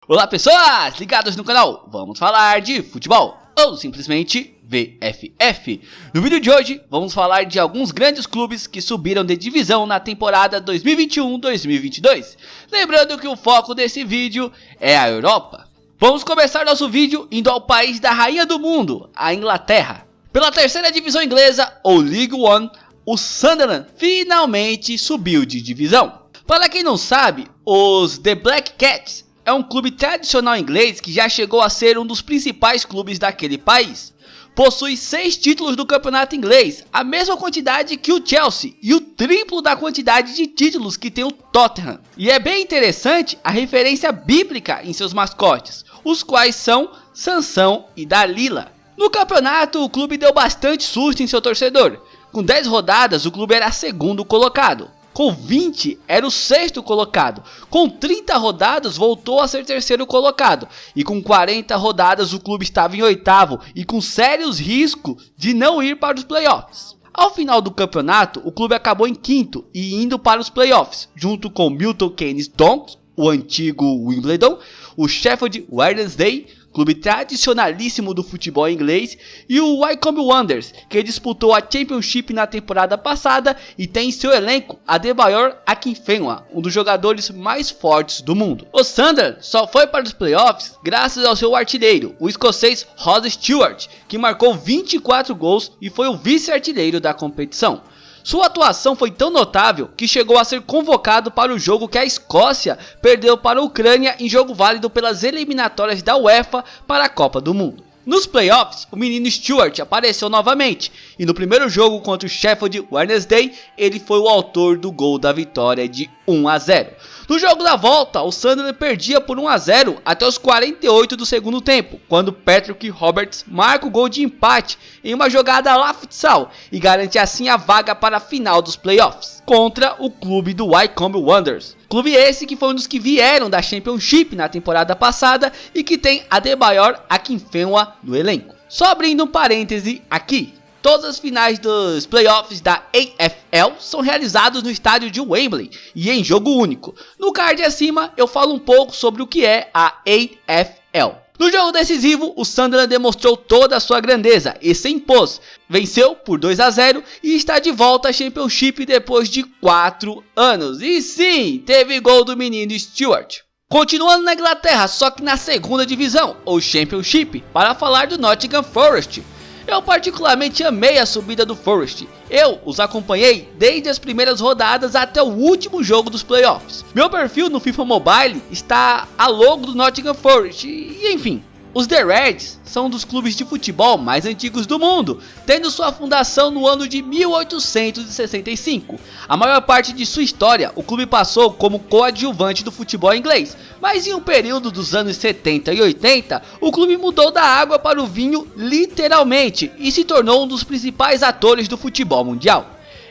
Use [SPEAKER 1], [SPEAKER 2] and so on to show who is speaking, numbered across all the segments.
[SPEAKER 1] Olá pessoas, ligados no canal, vamos falar de futebol, ou simplesmente VFF. No vídeo de hoje, vamos falar de alguns grandes clubes que subiram de divisão na temporada 2021-2022. Lembrando que o foco desse vídeo é a Europa. Vamos começar nosso vídeo indo ao país da rainha do mundo, a Inglaterra. Pela terceira divisão inglesa, ou League One, o Sunderland finalmente subiu de divisão. Para quem não sabe, os The Black Cats é um clube tradicional inglês que já chegou a ser um dos principais clubes daquele país. Possui 6 títulos do campeonato inglês, a mesma quantidade que o Chelsea e o triplo da quantidade de títulos que tem o Tottenham. E é bem interessante a referência bíblica em seus mascotes, os quais são Sansão e Dalila. No campeonato, o clube deu bastante susto em seu torcedor. Com 10 rodadas, o clube era segundo colocado. Com 20, era o sexto colocado. Com 30 rodadas, voltou a ser terceiro colocado. E com 40 rodadas, o clube estava em oitavo e com sérios riscos de não ir para os playoffs. Ao final do campeonato, o clube acabou em quinto e indo para os playoffs, junto com Milton Keynes Dons, o antigo Wimbledon, o Sheffield Wednesday, clube tradicionalíssimo do futebol inglês, e o Wycombe Wanderers, que disputou a Championship na temporada passada e tem em seu elenco Adebayor Akinfenwa, um dos jogadores mais fortes do mundo. O Sunderland só foi para os playoffs graças ao seu artilheiro, o escocês Rod Stewart, que marcou 24 gols e foi o vice-artilheiro da competição. Sua atuação foi tão notável que chegou a ser convocado para o jogo que a Escócia perdeu para a Ucrânia em jogo válido pelas eliminatórias da UEFA para a Copa do Mundo. Nos playoffs, o menino Stewart apareceu novamente e no primeiro jogo contra o Sheffield Wednesday, ele foi o autor do gol da vitória de 1-0. No jogo da volta, o Sunderland perdia por 1-0 até os 48 do segundo tempo, quando Patrick Roberts marca o gol de empate em uma jogada lá futsal e garante assim a vaga para a final dos playoffs, contra o clube do Wycombe Wanderers. Clube esse que foi um dos que vieram da Championship na temporada passada e que tem Adebayor Akinfenwa no elenco. Só abrindo um parêntese aqui. Todas as finais dos playoffs da AFL são realizados no estádio de Wembley e em jogo único. No card acima eu falo um pouco sobre o que é a AFL. No jogo decisivo, o Sunderland demonstrou toda a sua grandeza e se impôs. Venceu por 2-0 e está de volta à Championship depois de 4 anos. E sim, teve gol do menino Stewart. Continuando na Inglaterra, só que na segunda divisão, ou Championship, para falar do Nottingham Forest. Eu particularmente amei a subida do Forest. Eu os acompanhei desde as primeiras rodadas até o último jogo dos playoffs. Meu perfil no FIFA Mobile está a logo do Nottingham Forest e enfim. Os The Reds são um dos clubes de futebol mais antigos do mundo, tendo sua fundação no ano de 1865. A maior parte de sua história, o clube passou como coadjuvante do futebol inglês, mas em um período dos anos 70 e 80, o clube mudou da água para o vinho literalmente e se tornou um dos principais atores do futebol mundial.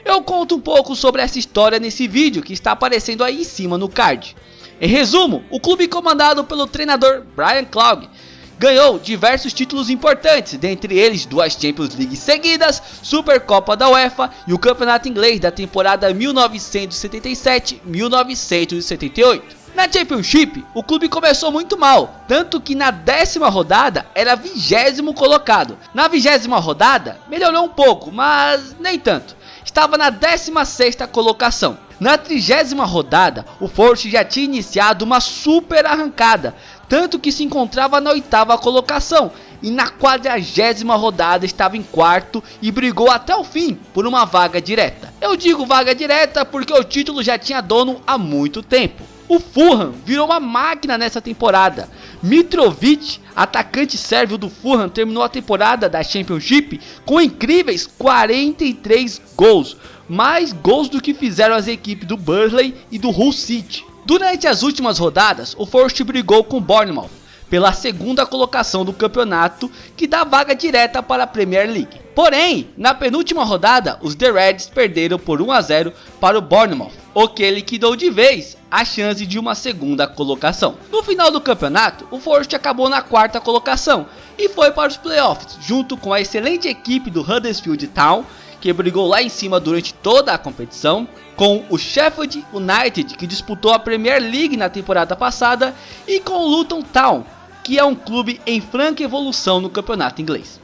[SPEAKER 1] Eu conto um pouco sobre essa história nesse vídeo que está aparecendo aí em cima no card. Em resumo, o clube comandado pelo treinador Brian Clough ganhou diversos títulos importantes, dentre eles 2 Champions League seguidas, Supercopa da UEFA e o Campeonato Inglês da temporada 1977-1978. Na Championship, o clube começou muito mal, tanto que na 10ª rodada era 20º colocado. Na 20ª rodada, melhorou um pouco, mas nem tanto. Estava na 16ª colocação. Na 30ª rodada, o Forest já tinha iniciado uma super arrancada, tanto que se encontrava na 8ª colocação e na 40ª rodada estava em quarto e brigou até o fim por uma vaga direta. Eu digo vaga direta porque o título já tinha dono há muito tempo. O Fulham virou uma máquina nessa temporada. Mitrovic, atacante sérvio do Fulham, terminou a temporada da Championship com incríveis 43 gols, mais gols do que fizeram as equipes do Burnley e do Hull City. Durante as últimas rodadas, o Forest brigou com o Bournemouth pela 2ª colocação do campeonato, que dá vaga direta para a Premier League. Porém, na penúltima rodada, os The Reds perderam por 1-0 para o Bournemouth, o que liquidou de vez a chance de uma 2ª colocação. No final do campeonato, o Forest acabou na 4ª colocação e foi para os playoffs, junto com a excelente equipe do Huddersfield Town, que brigou lá em cima durante toda a competição, com o Sheffield United, que disputou a Premier League na temporada passada, e com o Luton Town, que é um clube em franca evolução no campeonato inglês.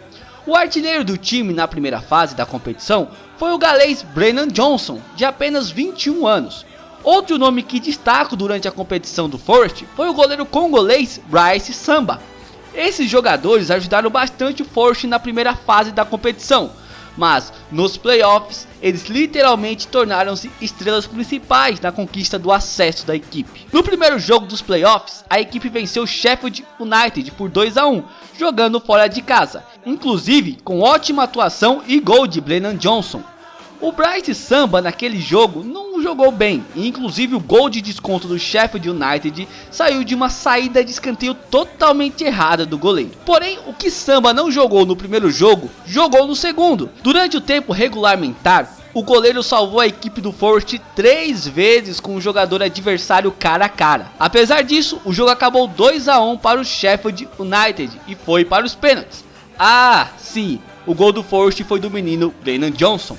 [SPEAKER 1] O artilheiro do time na primeira fase da competição foi o galês Brennan Johnson, de apenas 21 anos. Outro nome que destaco durante a competição do Forest foi o goleiro congolês Bryce Samba. Esses jogadores ajudaram bastante o Forest na primeira fase da competição, mas nos playoffs eles literalmente tornaram-se estrelas principais na conquista do acesso da equipe. No primeiro jogo dos playoffs, a equipe venceu o Sheffield United por 2-1, jogando fora de casa, inclusive com ótima atuação e gol de Brennan Johnson. O Bryce Samba naquele jogo não jogou bem, e inclusive o gol de desconto do Sheffield United saiu de uma saída de escanteio totalmente errada do goleiro. Porém, o que Samba não jogou no primeiro jogo, jogou no segundo. Durante o tempo regulamentar, o goleiro salvou a equipe do Forest 3 vezes com o jogador adversário cara a cara. Apesar disso, o jogo acabou 2-1 para o Sheffield United e foi para os pênaltis. Ah, sim, o gol do Forest foi do menino Brennan Johnson.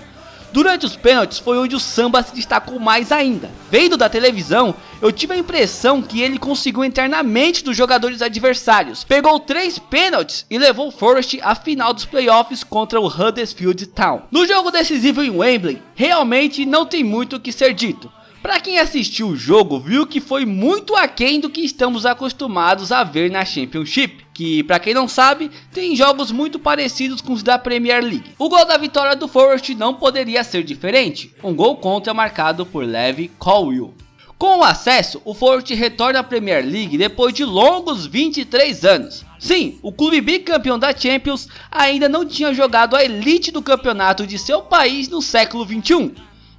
[SPEAKER 1] Durante os pênaltis foi onde o Samba se destacou mais ainda. Vendo da televisão, eu tive a impressão que ele conseguiu entrar na mente dos jogadores adversários. Pegou 3 pênaltis e levou o Forest à final dos playoffs contra o Huddersfield Town. No jogo decisivo em Wembley, realmente não tem muito o que ser dito. Para quem assistiu o jogo, viu que foi muito aquém do que estamos acostumados a ver na Championship, que, para quem não sabe, tem jogos muito parecidos com os da Premier League. O gol da vitória do Forest não poderia ser diferente, um gol contra marcado por Levi Colwill. Com o acesso, o Forest retorna à Premier League depois de longos 23 anos. Sim, o clube bicampeão da Champions ainda não tinha jogado a elite do campeonato de seu país no século 21.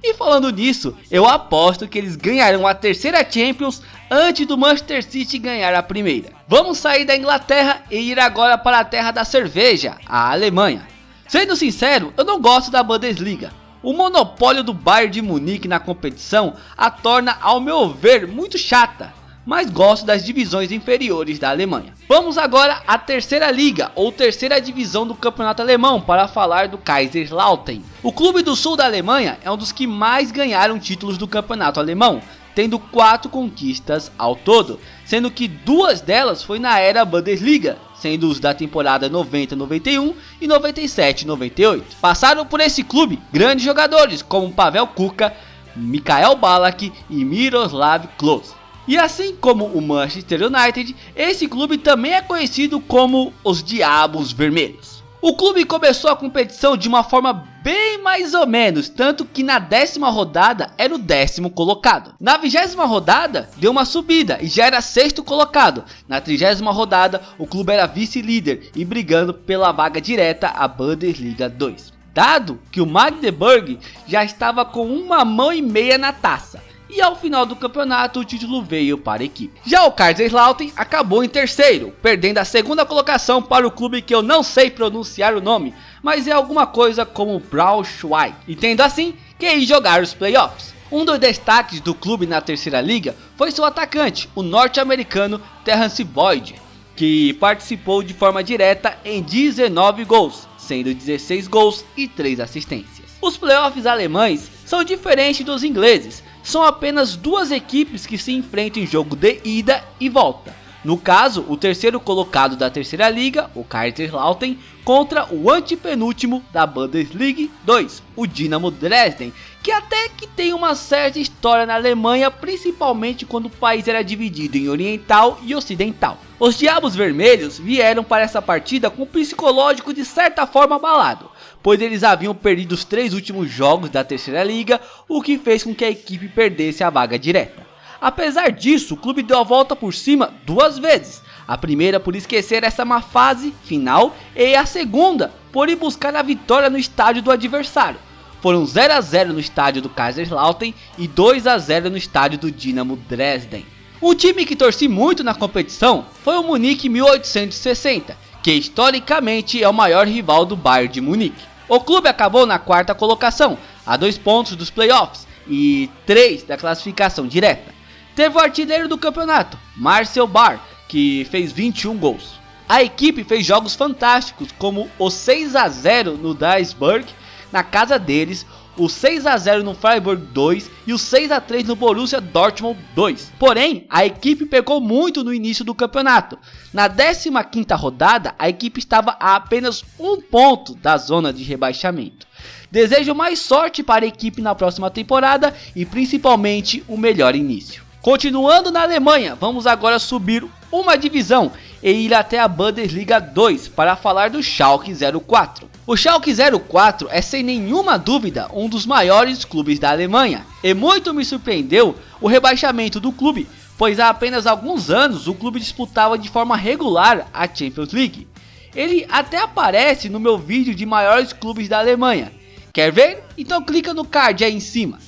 [SPEAKER 1] E falando nisso, eu aposto que eles ganharão a terceira Champions antes do Manchester City ganhar a primeira. Vamos sair da Inglaterra e ir agora para a terra da cerveja, a Alemanha. Sendo sincero, eu não gosto da Bundesliga. O monopólio do Bayern de Munique na competição a torna, ao meu ver, muito chata, mas gosto das divisões inferiores da Alemanha. Vamos agora à terceira liga, ou terceira divisão do campeonato alemão, para falar do Kaiserslautern. O clube do sul da Alemanha é um dos que mais ganharam títulos do campeonato alemão, tendo 4 conquistas ao todo, sendo que 2 delas foi na era Bundesliga, sendo os da temporada 90-91 e 97-98. Passaram por esse clube grandes jogadores como Pavel Kuka, Michael Ballack e Miroslav Klose. E assim como o Manchester United, esse clube também é conhecido como os Diabos Vermelhos. O clube começou a competição de uma forma bem mais ou menos, tanto que na 10ª rodada era o 10º colocado. Na 20ª rodada deu uma subida e já era 6º colocado. Na 30ª rodada o clube era vice-líder e brigando pela vaga direta à Bundesliga 2. Dado que o Magdeburg já estava com 1,5 mão na taça. E ao final do campeonato o título veio para a equipe. Já o Kaiserslautern acabou em terceiro, perdendo a 2ª colocação para o clube que eu não sei pronunciar o nome, mas é alguma coisa como Braunschweig. E tendo assim que ir jogar os playoffs. Um dos destaques do clube na terceira liga foi seu atacante, o norte-americano Terrence Boyd, que participou de forma direta em 19 gols, sendo 16 gols e 3 assistências. Os playoffs alemães são diferentes dos ingleses. São apenas 2 equipes que se enfrentam em jogo de ida e volta. No caso, o terceiro colocado da terceira liga, o Kaiserslautern, contra o antepenúltimo da Bundesliga 2, o Dynamo Dresden, que até que tem uma certa história na Alemanha, principalmente quando o país era dividido em oriental e ocidental. Os Diabos Vermelhos vieram para essa partida com o psicológico de certa forma abalado, pois eles haviam perdido os 3 últimos jogos da terceira liga, o que fez com que a equipe perdesse a vaga direta. Apesar disso, o clube deu a volta por cima 2 vezes, a primeira por esquecer essa má fase final e a segunda por ir buscar a vitória no estádio do adversário. Foram 0-0 no estádio do Kaiserslautern e 2-0 no estádio do Dynamo Dresden. Um time que torci muito na competição foi o Munique 1860, que historicamente é o maior rival do Bayern de Munique. O clube acabou na 4ª colocação, a 2 pontos dos playoffs e 3 da classificação direta. Teve o artilheiro do campeonato, Marcel Barr, que fez 21 gols. A equipe fez jogos fantásticos, como o 6-0 no Duisburg, na casa deles, o 6 a 0 no Freiburg 2 e o 6 a 3 no Borussia Dortmund 2. Porém, a equipe pecou muito no início do campeonato. Na 15ª rodada, a equipe estava a apenas 1 ponto da zona de rebaixamento. Desejo mais sorte para a equipe na próxima temporada e principalmente um melhor início. Continuando na Alemanha, vamos agora subir uma divisão e ir até a Bundesliga 2 para falar do Schalke 04. O Schalke 04 é sem nenhuma dúvida um dos maiores clubes da Alemanha e muito me surpreendeu o rebaixamento do clube, pois há apenas alguns anos o clube disputava de forma regular a Champions League. Ele até aparece no meu vídeo de maiores clubes da Alemanha. Quer ver? Então clica no card aí em cima.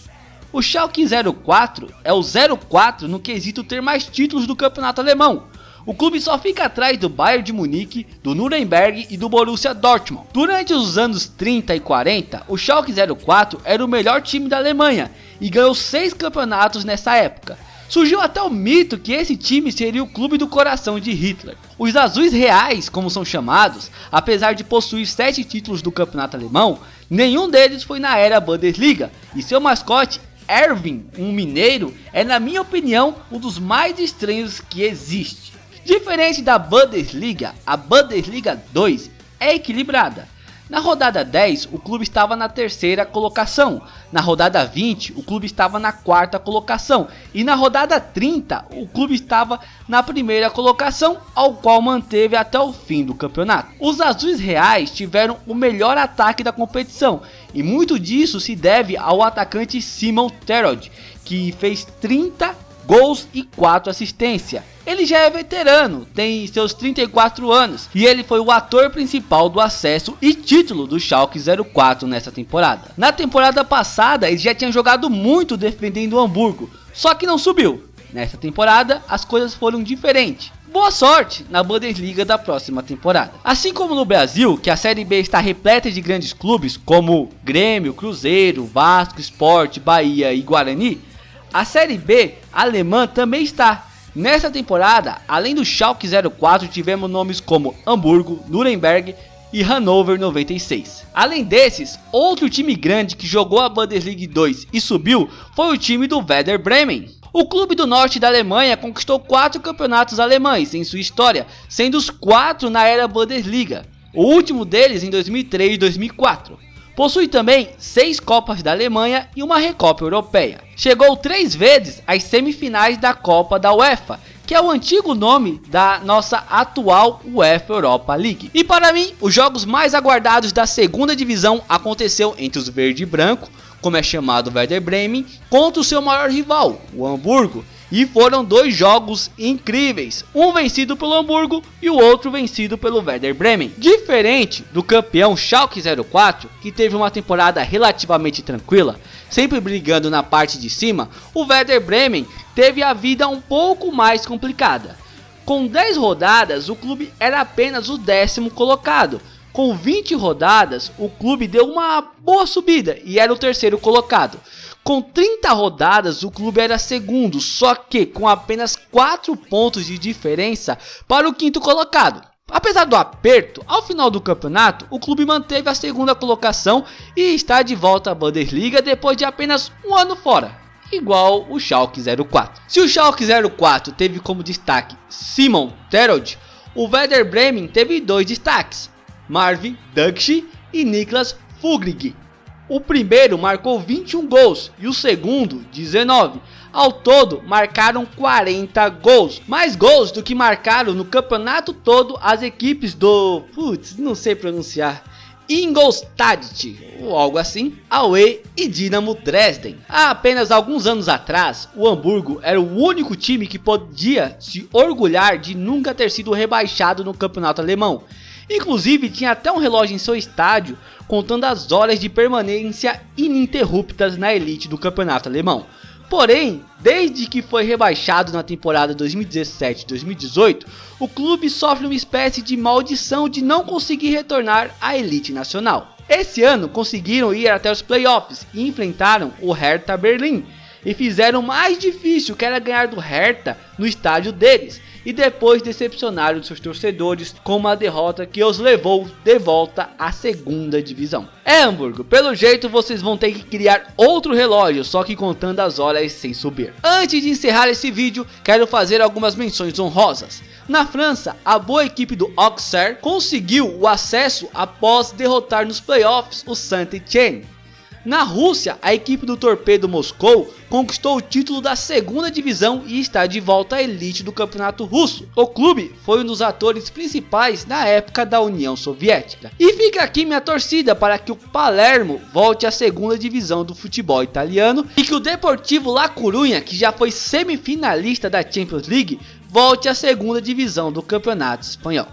[SPEAKER 1] O Schalke 04 é o 04 no quesito ter mais títulos do campeonato alemão. O clube só fica atrás do Bayern de Munique, do Nuremberg e do Borussia Dortmund. Durante os anos 30 e 40, o Schalke 04 era o melhor time da Alemanha e ganhou 6 campeonatos nessa época. Surgiu até o mito que esse time seria o clube do coração de Hitler. Os azuis reais, como são chamados, apesar de possuir 7 títulos do campeonato alemão, nenhum deles foi na era Bundesliga, e seu mascote, Erwin, um mineiro, é na minha opinião um dos mais estranhos que existe. Diferente da Bundesliga, a Bundesliga 2 é equilibrada. Na rodada 10, o clube estava na 3ª colocação, na rodada 20, o clube estava na 4ª colocação e na rodada 30, o clube estava na 1ª colocação, ao qual manteve até o fim do campeonato. Os azuis reais tiveram o melhor ataque da competição e muito disso se deve ao atacante Simon Terodde, que fez 30 gols e 4 assistências. Ele já é veterano, tem seus 34 anos e ele foi o ator principal do acesso e título do Schalke 04 nessa temporada. Na temporada passada ele já tinha jogado muito defendendo o Hamburgo, só que não subiu. Nessa temporada as coisas foram diferentes. Boa sorte na Bundesliga da próxima temporada. Assim como no Brasil, que a Série B está repleta de grandes clubes como Grêmio, Cruzeiro, Vasco, Sport, Bahia e Guarani, a Série B alemã também está. Nessa temporada, além do Schalke 04, tivemos nomes como Hamburgo, Nuremberg e Hannover 96. Além desses, outro time grande que jogou a Bundesliga 2 e subiu foi o time do Werder Bremen. O clube do norte da Alemanha conquistou 4 campeonatos alemães em sua história, sendo os 4 na era Bundesliga, o último deles em 2003 e 2004. Possui também 6 Copas da Alemanha e uma Recopa Europeia. Chegou 3 vezes às semifinais da Copa da UEFA, que é o antigo nome da nossa atual UEFA Europa League. E para mim, os jogos mais aguardados da 2ª divisão aconteceu entre os verde e branco, como é chamado o Werder Bremen, contra o seu maior rival, o Hamburgo. E foram 2 jogos incríveis, um vencido pelo Hamburgo e o outro vencido pelo Werder Bremen. Diferente do campeão Schalke 04, que teve uma temporada relativamente tranquila, sempre brigando na parte de cima, o Werder Bremen teve a vida um pouco mais complicada. Com 10 rodadas, o clube era apenas o 10º colocado. Com 20 rodadas, o clube deu uma boa subida e era o 3º colocado. Com 30 rodadas, o clube era 2º, só que com apenas 4 pontos de diferença para o 5º colocado. Apesar do aperto, ao final do campeonato, o clube manteve a 2ª colocação e está de volta à Bundesliga depois de apenas um ano fora, igual o Schalke 04. Se o Schalke 04 teve como destaque Simon Terodde, o Werder Bremen teve 2 destaques, Marvin Duksch e Niklas Füllkrug. O primeiro marcou 21 gols e o segundo 19. Ao todo marcaram 40 gols, mais gols do que marcaram no campeonato todo as equipes do, não sei pronunciar, Ingolstadt, ou algo assim, Aue e Dinamo Dresden. Há apenas alguns anos atrás, o Hamburgo era o único time que podia se orgulhar de nunca ter sido rebaixado no campeonato alemão. Inclusive tinha até um relógio em seu estádio contando as horas de permanência ininterruptas na elite do campeonato alemão. Porém, desde que foi rebaixado na temporada 2017-2018, o clube sofre uma espécie de maldição de não conseguir retornar à elite nacional. Esse ano conseguiram ir até os playoffs e enfrentaram o Hertha Berlim e fizeram o mais difícil, que era ganhar do Hertha no estádio deles, e depois decepcionaram seus torcedores com uma derrota que os levou de volta à segunda divisão. Hamburgo, pelo jeito vocês vão ter que criar outro relógio, só que contando as horas sem subir. Antes de encerrar esse vídeo, quero fazer algumas menções honrosas. Na França, a boa equipe do Auxerre conseguiu o acesso após derrotar nos playoffs o Saint-Étienne. Na Rússia, a equipe do Torpedo Moscou conquistou o título da segunda divisão e está de volta à elite do campeonato russo. O clube foi um dos atores principais na época da União Soviética. E fica aqui minha torcida para que o Palermo volte à segunda divisão do futebol italiano e que o Deportivo La Coruña, que já foi semifinalista da Champions League, volte à segunda divisão do campeonato espanhol.